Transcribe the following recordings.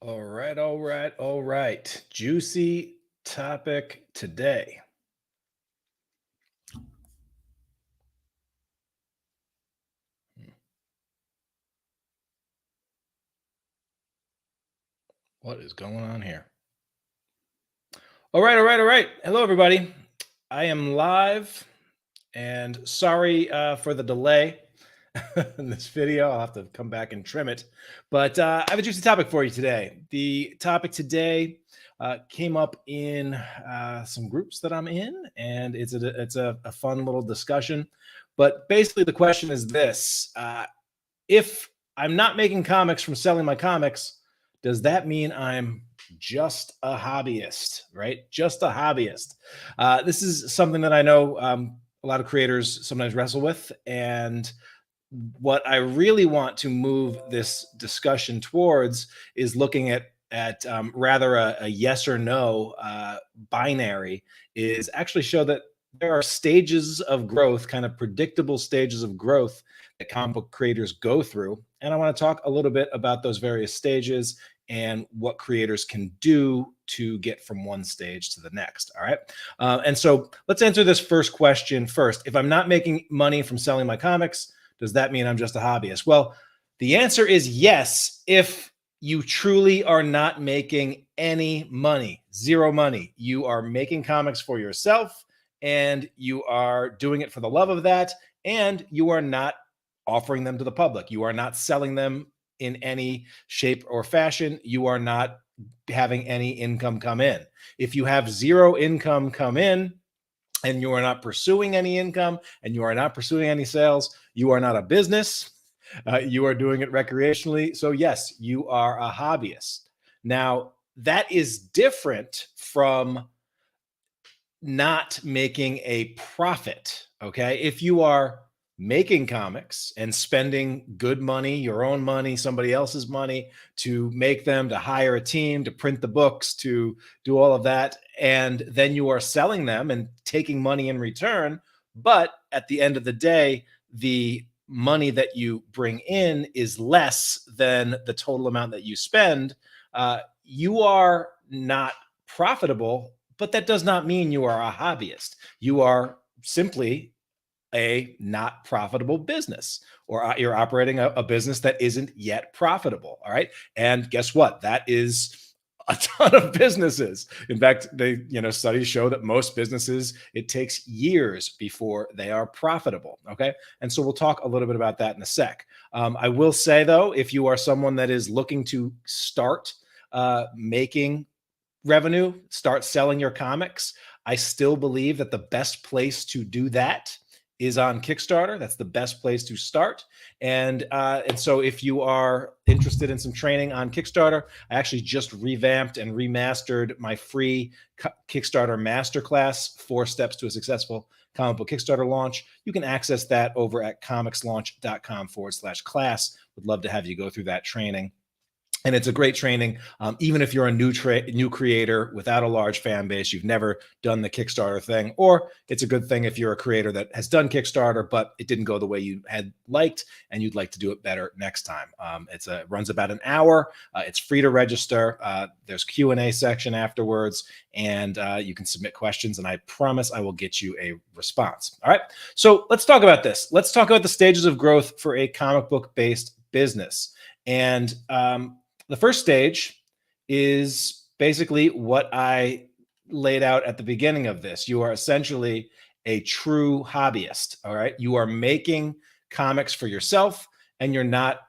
All right, all right, all right. Juicy topic today. What is going on here? All right, all right, all right. Hello, everybody. I am live and sorry for the delay in this video. I'll have to come back and trim it. But I have a juicy topic for you today. The topic today came up in some groups that I'm in, and it's a fun little discussion. But basically, the question is this. If I'm not making comics from selling my comics, does that mean I'm just a hobbyist, right? Just a hobbyist. This is something that I know a lot of creators sometimes wrestle with. And what I really want to move this discussion towards is looking at rather a yes or no binary, is actually show that there are stages of growth, kind of predictable stages of growth that comic book creators go through. And I want to talk a little bit about those various stages and what creators can do to get from one stage to the next. All right. And so let's answer this first question first. If I'm not making money from selling my comics, does that mean I'm just a hobbyist? Well, the answer is yes, if you truly are not making any money, zero money. You are making comics for yourself and you are doing it for the love of that, and you are not offering them to the public. You are not selling them in any shape or fashion. You are not having any income come in. If you have zero income come in, and you are not pursuing any income and you are not pursuing any sales, you are not a business. You are doing it recreationally. So, yes, you are a hobbyist. Now, that is different from not making a profit. Okay. If you are making comics and spending good money, your own money, somebody else's money to make them, to hire a team, to print the books, to do all of that, and then you are selling them and taking money in return. But at the end of the day, the money that you bring in is less than the total amount that you spend. You are not profitable, but that does not mean you are a hobbyist. You are simply a not profitable business, or you're operating a business that isn't yet profitable. All right. And guess what? That is a ton of businesses. In fact, studies show that most businesses, it takes years before they are profitable. Okay. And so we'll talk a little bit about that in a sec. I will say, though, if you are someone that is looking to start making revenue, start selling your comics, I still believe that the best place to do that is on Kickstarter. That's the best place to start. And so if you are interested in some training on Kickstarter, I actually just revamped and remastered my free Kickstarter masterclass, 4 Steps to a Successful Comic Book Kickstarter Launch. You can access that over at comicslaunch.com/class. Would love to have you go through that training. And it's a great training, even if you're a new creator without a large fan base, you've never done the Kickstarter thing, or it's a good thing if you're a creator that has done Kickstarter, but it didn't go the way you had liked, and you'd like to do it better next time. It runs about an hour. It's free to register. There's Q&A section afterwards, and you can submit questions, and I promise I will get you a response. All right, so let's talk about this. Let's talk about the stages of growth for a comic book-based business. And the first stage is basically what I laid out at the beginning of this. You are essentially a true hobbyist. All right. You are making comics for yourself and you're not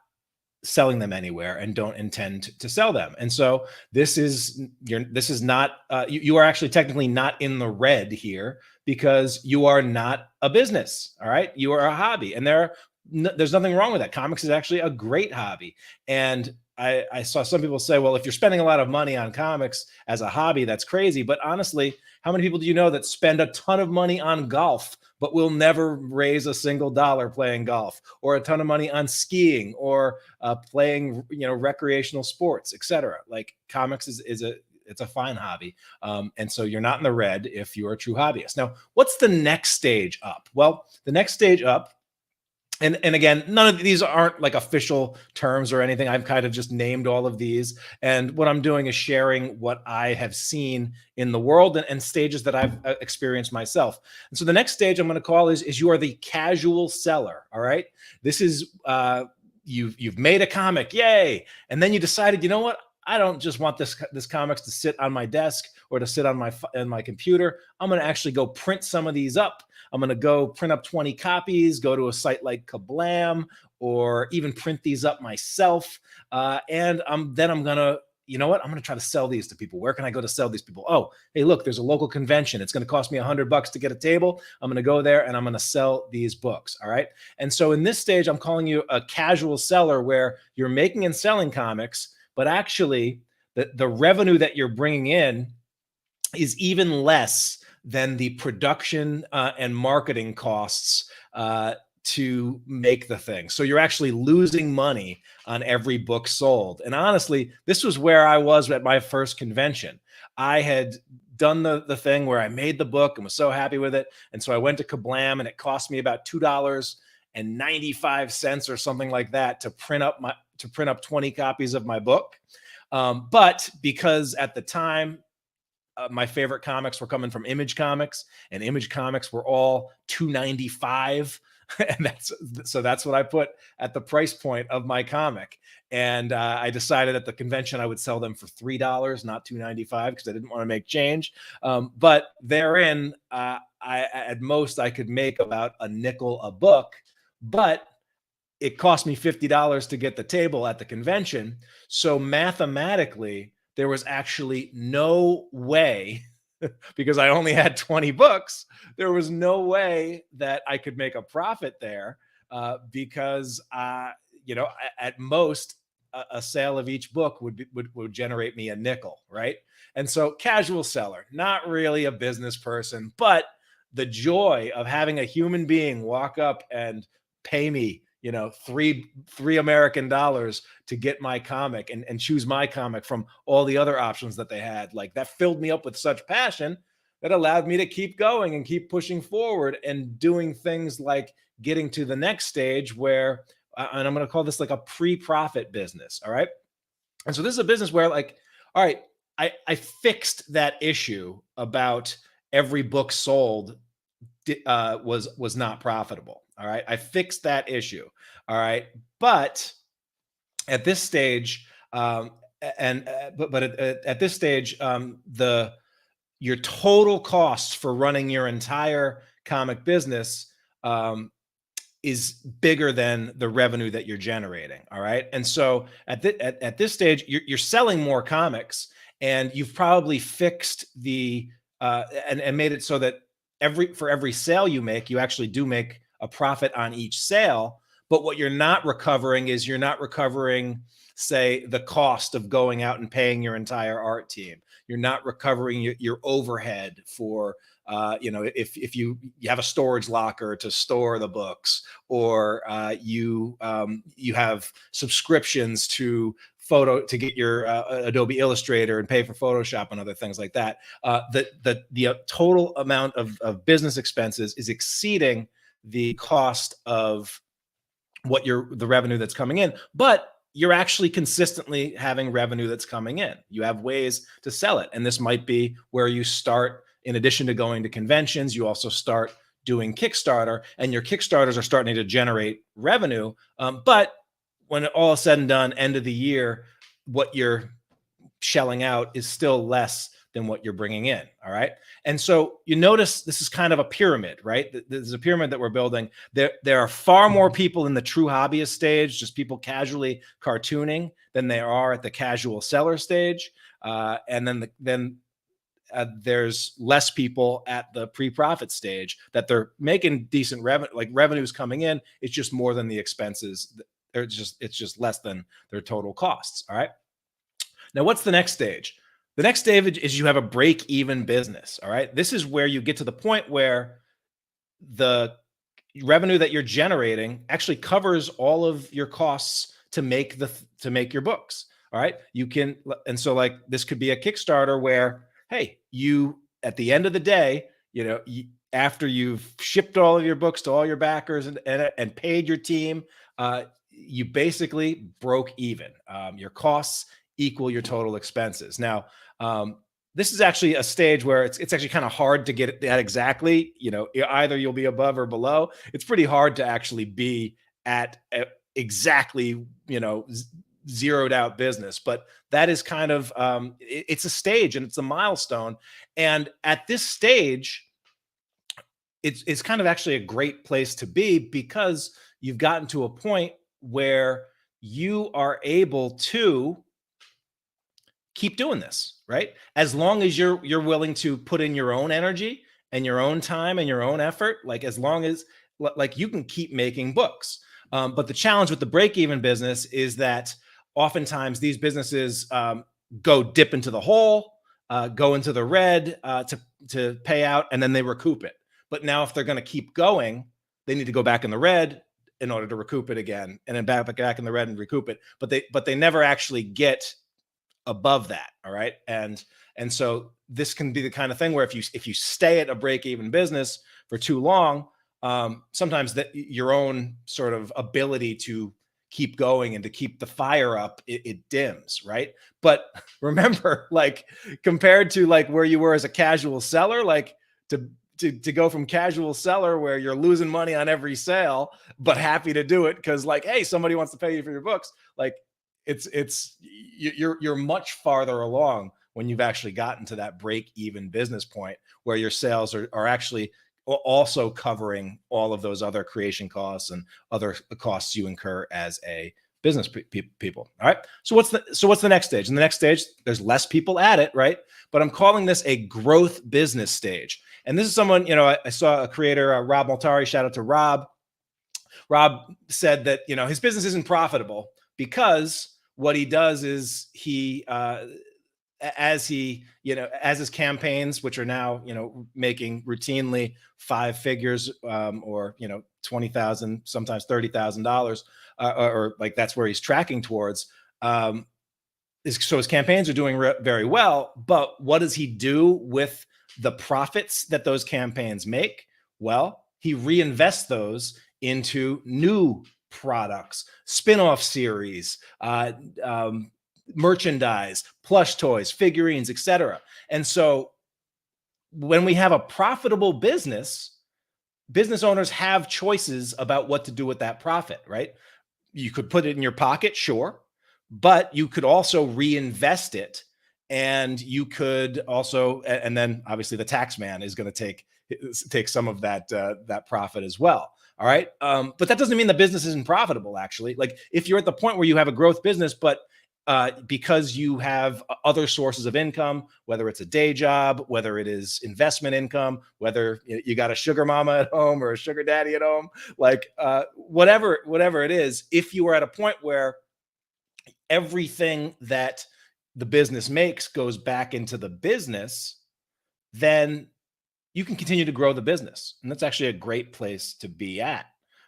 selling them anywhere and don't intend to sell them. And so this is not you are actually technically not in the red here, because you are not a business. All right. You are a hobby, and there's nothing wrong with that. Comics is actually a great hobby. And I saw some people say, well, if you're spending a lot of money on comics as a hobby, that's crazy. But honestly, how many people do you know that spend a ton of money on golf, but will never raise a single dollar playing golf, or a ton of money on skiing, or playing, recreational sports, etc.? Like, comics it's a fine hobby. And so you're not in the red if you're a true hobbyist. Now, what's the next stage up? Well, the next stage up And again, none of these aren't like official terms or anything. I've kind of just named all of these. And what I'm doing is sharing what I have seen in the world and stages that I've experienced myself. And so the next stage I'm going to call is you are the casual seller. All right. This is you've made a comic, yay. And then you decided, you know what? I don't just want this comics to sit on my desk or to sit on my computer. I'm going to actually go print some of these up. I'm going to go print up 20 copies, go to a site like Kablam, or even print these up myself. And then I'm going to, you know what? I'm going to try to sell these to people. Where can I go to sell these people? Oh, hey, look, there's a local convention. It's going to cost me $100 to get a table. I'm going to go there and I'm going to sell these books. All right. And so in this stage, I'm calling you a casual seller where you're making and selling comics, but actually the revenue that you're bringing in is even less than the production and marketing costs to make the thing. So you're actually losing money on every book sold. And honestly, this was where I was at my first convention. I had done the thing where I made the book and was so happy with it. And so I went to Kablam and it cost me about $2.95 or something like that to print up 20 copies of my book. But because at the time, my favorite comics were coming from Image Comics, and Image Comics were all $2.95, and that's what I put at the price point of my comic. And I decided at the convention I would sell them for $3, not $2.95, because I didn't want to make change. But therein, at most I could make about a nickel a book, but it cost me $50 to get the table at the convention. So mathematically, there was actually no way, because I only had 20 books, there was no way that I could make a profit there because, at most, a sale of each book would generate me a nickel, right? And so casual seller, not really a business person, but the joy of having a human being walk up and pay me three American dollars to get my comic and choose my comic from all the other options that they had. Like, that filled me up with such passion that allowed me to keep going and keep pushing forward and doing things like getting to the next stage where, and I'm going to call this like a pre-profit business. All right. And so this is a business where, like, all right, I fixed that issue about every book sold was not profitable. All right. I fixed that issue. All right. But at this stage, at this stage, your total costs for running your entire comic business is bigger than the revenue that you're generating. All right. And so at this stage, you're selling more comics, and you've probably fixed the and made it so that for every sale you make, you actually do make a profit on each sale. But what you're not recovering is say, the cost of going out and paying your entire art team. You're not recovering your overhead for, if you have a storage locker to store the books, or you have subscriptions to get your Adobe Illustrator and pay for Photoshop and other things like that. The total amount of business expenses is exceeding the cost of the revenue that's coming in, but you're actually consistently having revenue that's coming in. You have ways to sell it. And this might be where you start, in addition to going to conventions, you also start doing Kickstarter, and your Kickstarters are starting to generate revenue. But when all is said and done, end of the year, what you're shelling out is still less than what you're bringing in. All right. And so you notice this is kind of a pyramid, right? There's a pyramid that we're building. There are far more people in the true hobbyist stage, just people casually cartooning, than there are at the casual seller stage. And then there's less people at the pre-profit stage that they're making decent revenue, like revenues coming in. It's just more than the expenses. It's just less than their total costs. All right. Now, what's the next stage? The next stage is you have a break-even business. All right. This is where you get to the point where the revenue that you're generating actually covers all of your costs to make your books. All right. And so, like, this could be a Kickstarter where, hey, at the end of the day, after you've shipped all of your books to all your backers and paid your team, you basically broke even. Your costs equal your total expenses. Now, this is actually a stage where it's actually kind of hard to get that exactly. Either you'll be above or below. It's pretty hard to actually be at exactly, zeroed out business. But that is kind of it's a stage and it's a milestone. And at this stage, it's kind of actually a great place to be because you've gotten to a point where you are able to keep doing this, right? As long as you're willing to put in your own energy and your own time and your own effort, like as long as like you can keep making books. But the challenge with the break-even business is that oftentimes these businesses go dip into the hole, go into the red to pay out, and then they recoup it. But now if they're going to keep going, they need to go back in the red in order to recoup it again, and then back in the red and recoup it. But they never actually get above that. All right. And so this can be the kind of thing where if you stay at a break-even business for too long, sometimes that your own sort of ability to keep going and to keep the fire up, it dims, right? But remember, like compared to like where you were as a casual seller, like to go from casual seller where you're losing money on every sale, but happy to do it because like, hey, somebody wants to pay you for your books. Like you're much farther along when you've actually gotten to that break-even business point where your sales are actually also covering all of those other creation costs and other costs you incur as a business people. All right. So what's the next stage? In the next stage, there's less people at it, right? But I'm calling this a growth business stage. And this is someone, I saw a creator, Rob Multari, shout out to Rob. Rob said that, his business isn't profitable because what he does is he, as his campaigns, which are now, making routinely 5 figures, or, 20,000, sometimes $30,000, or like that's where he's tracking towards. So his campaigns are doing very well, but what does he do with the profits that those campaigns make? Well, he reinvests those into new products, spin-off series, merchandise, plush toys, figurines, etc. And so when we have a profitable business owners have choices about what to do with that profit, right? You could put it in your pocket, sure, but you could also reinvest it. And you could also, and then obviously the tax man is going to take some of that profit as well. All right. But that doesn't mean the business isn't profitable, actually. Like if you're at the point where you have a growth business, but because you have other sources of income, whether it's a day job, whether it is investment income, whether you got a sugar mama at home or a sugar daddy at home, like whatever it is, if you are at a point where everything that the business makes goes back into the business, then you can continue to grow the business. And that's actually a great place to be at.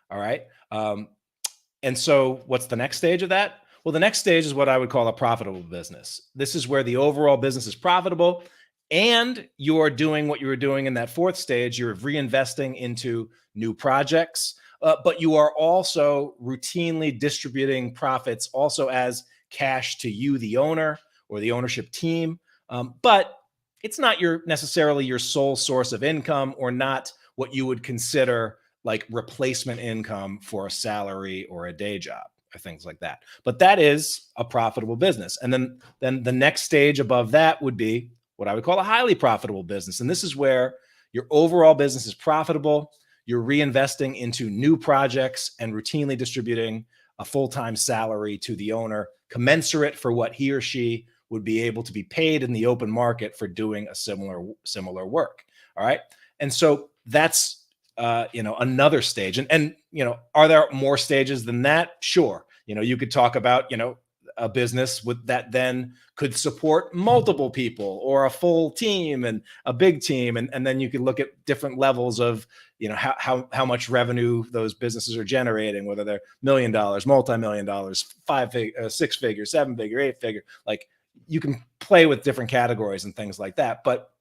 All right. And so what's the next stage of that? Well, the next stage is what I would call a profitable business. This is where the overall business is profitable and you're doing what you were doing in that fourth stage. You're reinvesting into new projects, but you are also routinely distributing profits also as cash to you, the owner or the ownership team. But it's not necessarily your sole source of income or not what you would consider like replacement income for a salary or a day job or things like that. But that is a profitable business. And then the next stage above that would be what I would call a highly profitable business. And this is where your overall business is profitable. You're reinvesting into new projects and routinely distributing a full-time salary to the owner, commensurate for what he or she would be able to be paid in the open market for doing a similar work. All right. And so that's another stage. And are there more stages than that? Sure. You could talk about, a business with that then could support multiple people or a full team and a big team. And then you could look at different levels of, how much revenue those businesses are generating, whether they're $1 million, multi-million dollars, 6 figure, 7 figure, 8 figure, like you can play with different categories and things like that. But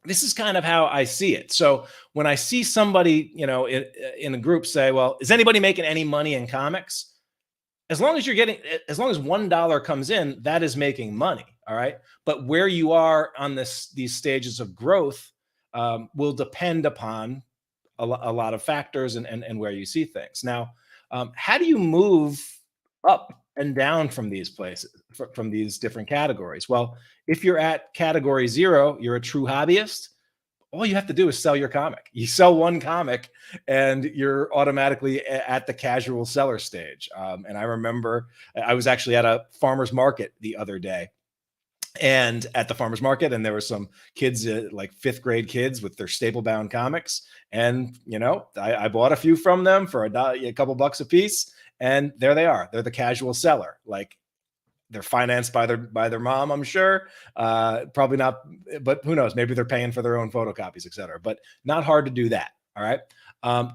this is kind of how I see it. So when I see somebody, in a group say, well, is anybody making any money in comics? As long as you're getting, as long as $1 comes in, that is making money. All right. But where you are on these stages of growth will depend upon a lot of factors and where you see things. Now, how do you move up and down from these places, from these different categories? Well, if you're at category 0, you're a true hobbyist. All you have to do is sell your comic. You sell one comic and you're automatically at the casual seller stage. And I remember I was actually at a farmer's market the other day, and at the farmer's market, and there were some kids, like 5th grade kids with their staple bound comics. And, I bought a few from them for a couple bucks a piece. And there they are. They're the casual seller. Like, they're financed by their mom, I'm sure. Probably not, but who knows? Maybe they're paying for their own photocopies, et cetera. But not hard to do that. All right.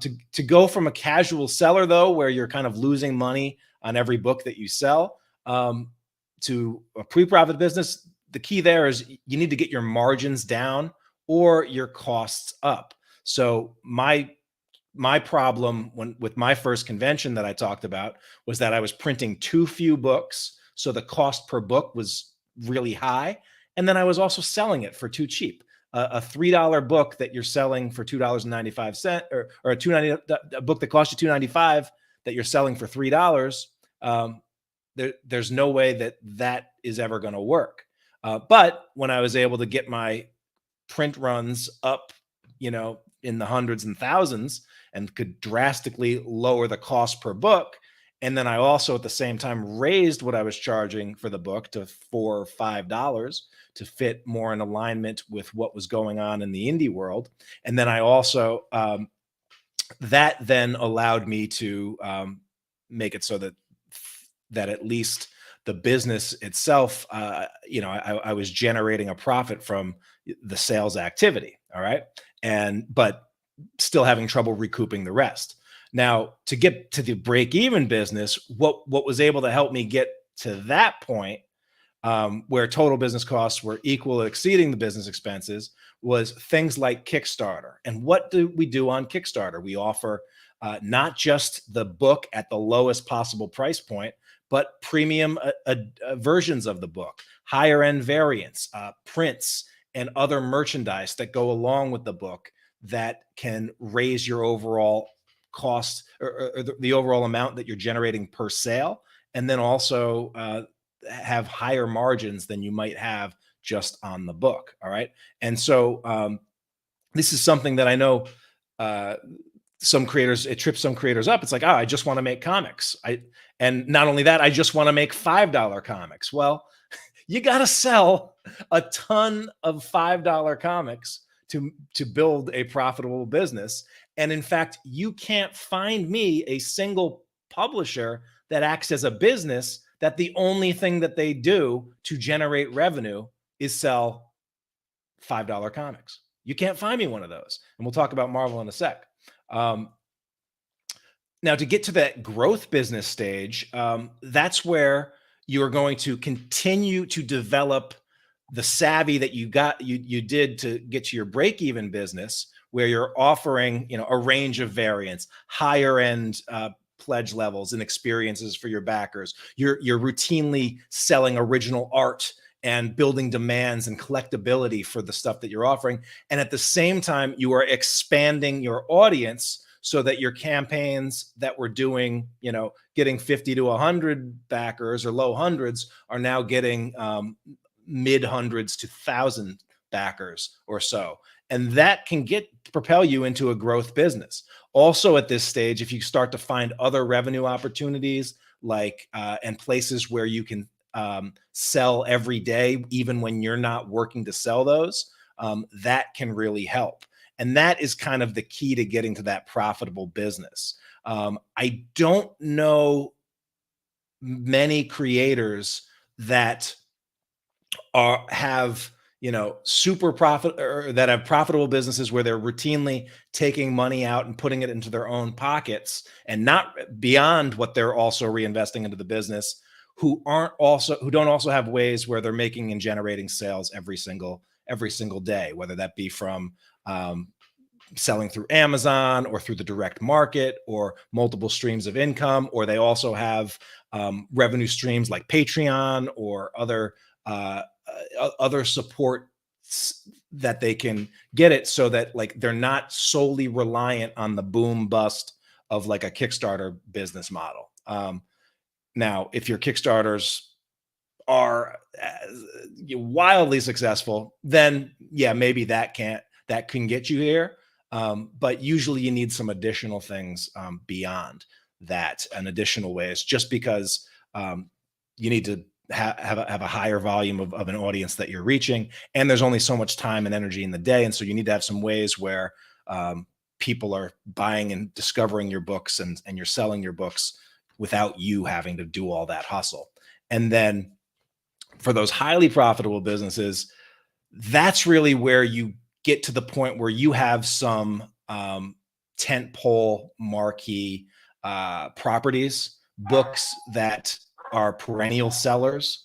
To go from a casual seller, though, where you're kind of losing money on every book that you sell, to a pre-profit business, the key there is you need to get your margins down or your costs up. So my problem with my first convention that I talked about was that I was printing too few books, so the cost per book was really high, and then I was also selling it for too cheap. A $3 book that you're selling for $2.95, or a book that costs you $2.95 that you're selling for $3. There's no way that is ever going to work. But when I was able to get my print runs up, in the hundreds and thousands, and could drastically lower the cost per book, and then I also at the same time raised what I was charging for the book to $4 or $5 to fit more in alignment with what was going on in the indie world. And then I also, that then allowed me to make it so that at least the business itself, I was generating a profit from the sales activity. All right. But still having trouble recouping the rest. Now, to get to the break-even business, what was able to help me get to that point, where total business costs were equal or exceeding the business expenses, was things like Kickstarter. And what do we do on Kickstarter? We offer not just the book at the lowest possible price point, but premium versions of the book, higher end variants, prints, and other merchandise that go along with the book that can raise your overall cost, or the overall amount that you're generating per sale, and then also have higher margins than you might have just on the book. All right. And so this is something that I know some creators, it trips some creators up. It's like, I just want to make comics. And not only that, I just want to make $5 comics. Well, you got to sell a ton of $5 comics to build a profitable business. And in fact, you can't find me a single publisher that acts as a business that the only thing that they do to generate revenue is sell $5 comics. You can't find me one of those. And we'll talk about Marvel in a sec. Now, to get to that growth business stage, that's where you are going to continue to develop the savvy that you did to get to your break-even business, where you're offering, a range of variants, higher end pledge levels and experiences for your backers. You're routinely selling original art and building demands and collectability for the stuff that you're offering. And at the same time, you are expanding your audience so that your campaigns that were doing, getting 50 to 100 backers or low hundreds are now getting mid hundreds to 1,000 backers or so. And that can propel you into a growth business. Also at this stage, if you start to find other revenue opportunities, like and places where you can sell every day, even when you're not working to sell those, that can really help. And that is kind of the key to getting to that profitable business. I don't know many creators that have super profit, or that have profitable businesses where they're routinely taking money out and putting it into their own pockets and not beyond what they're also reinvesting into the business, who don't also have ways where they're making and generating sales every single every single day, whether that be from selling through Amazon or through the direct market or multiple streams of income, or they also have revenue streams like Patreon or other support that they can get it, so that like they're not solely reliant on the boom bust of like a Kickstarter business model. Now, if your Kickstarters are wildly successful, then yeah, maybe that can get you here. But usually you need some additional things beyond that, and additional ways, just because you need to have a higher volume of an audience that you're reaching, and there's only so much time and energy in the day, and so you need to have some ways where people are buying and discovering your books, and you're selling your books without you having to do all that hustle. And then for those highly profitable businesses, that's really where you get to the point where you have some tentpole marquee properties, books that are perennial sellers,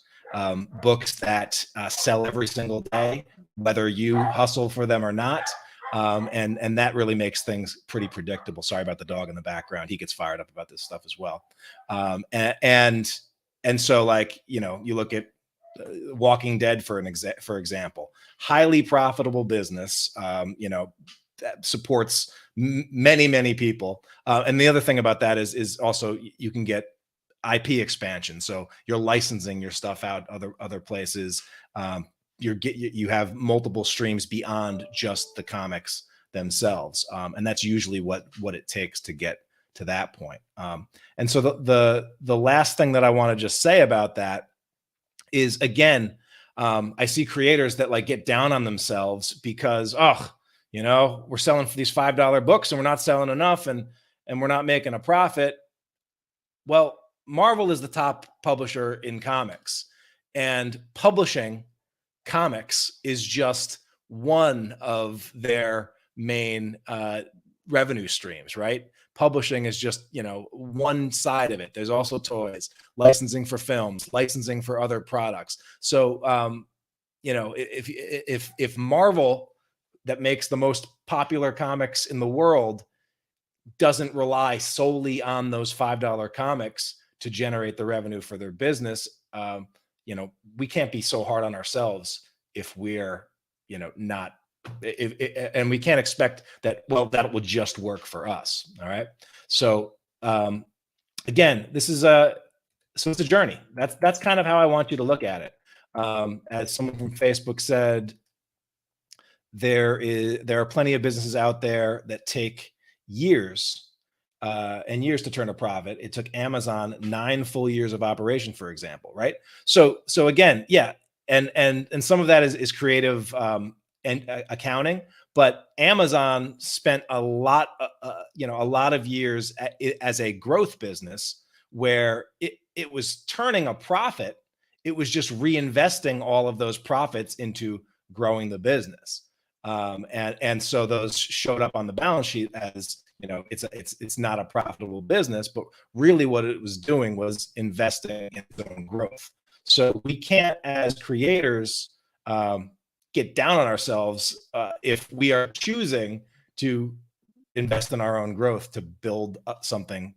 books that sell every single day, whether you hustle for them or not. And that really makes things pretty predictable. Sorry about the dog in the background. He gets fired up about this stuff as well. And so, like, you know, you look at Walking Dead for example, highly profitable business, that supports many people. And the other thing about that is also you can get IP expansion. So you're licensing your stuff out other places. You have multiple streams beyond just the comics themselves, and that's usually what it takes to get to that point. And so the last thing that I want to just say about that is, again, I see creators that like get down on themselves because, we're selling for these $5 books and we're not selling enough, and we're not making a profit. Well, Marvel is the top publisher in comics, and publishing comics is just one of their main revenue streams, right? Publishing is just, one side of it. There's also toys, licensing for films, licensing for other products. So, if Marvel, that makes the most popular comics in the world, doesn't rely solely on those $5 comics to generate the revenue for their business, we can't be so hard on ourselves if we're, not, and we can't expect that, well, that will just work for us. All right. So, again, it's a journey. That's kind of how I want you to look at it. As someone from Facebook said, there are plenty of businesses out there that take years and years to turn a profit. It took Amazon 9 full years of operation, for example, right? So again, yeah, and some of that is creative and accounting, but Amazon spent a lot of years as a growth business where it was turning a profit. It was just reinvesting all of those profits into growing the business. And so those showed up on the balance sheet as, it's not a profitable business, but really what it was doing was investing in its own growth. So we can't, as creators, get down on ourselves if we are choosing to invest in our own growth to build up something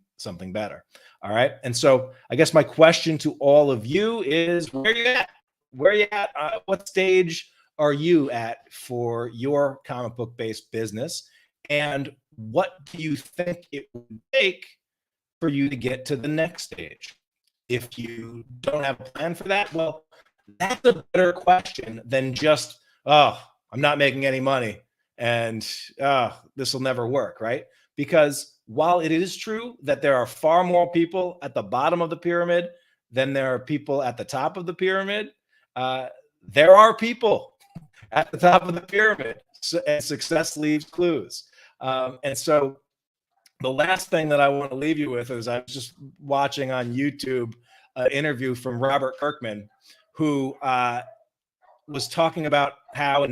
better. All right. And so I guess my question to all of you is, where are you at? Where are you at? What stage are you at for your comic book based business? And what do you think it would take for you to get to the next stage? If you don't have a plan for that, well, that's a better question than just, I'm not making any money and this will never work, right? Because while it is true that there are far more people at the bottom of the pyramid than there are people at the top of the pyramid, there are people at the top of the pyramid, and success leaves clues. And so the last thing that I want to leave you with is, I was just watching on YouTube an interview from Robert Kirkman, who was talking about how in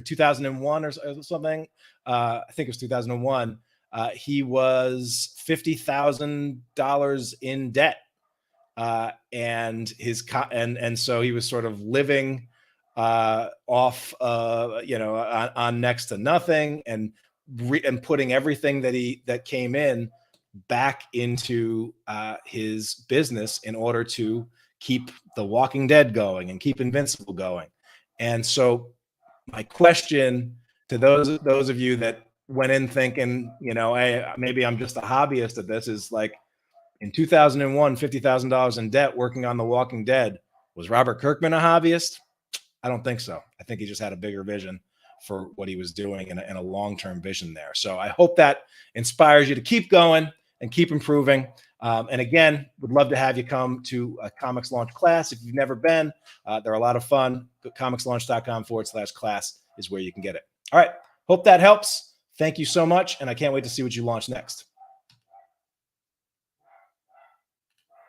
2001 or something, I think it was 2001, he was $50,000 in debt. And so he was sort of living off, on next to nothing, and putting everything that came in back into his business in order to keep The Walking Dead going and keep Invincible going. And so my question to those of you that went in thinking, hey, maybe I'm just a hobbyist at this, is like, in 2001, $50,000 in debt working on The Walking Dead. Was Robert Kirkman a hobbyist? I don't think so. I think he just had a bigger vision for what he was doing, and a long-term vision there. So I hope that inspires you to keep going and keep improving. And again, would love to have you come to a Comics Launch class. If you've never been, they're a lot of fun. comicslaunch.com/class is where you can get it. All right. Hope that helps. Thank you so much. And I can't wait to see what you launch next.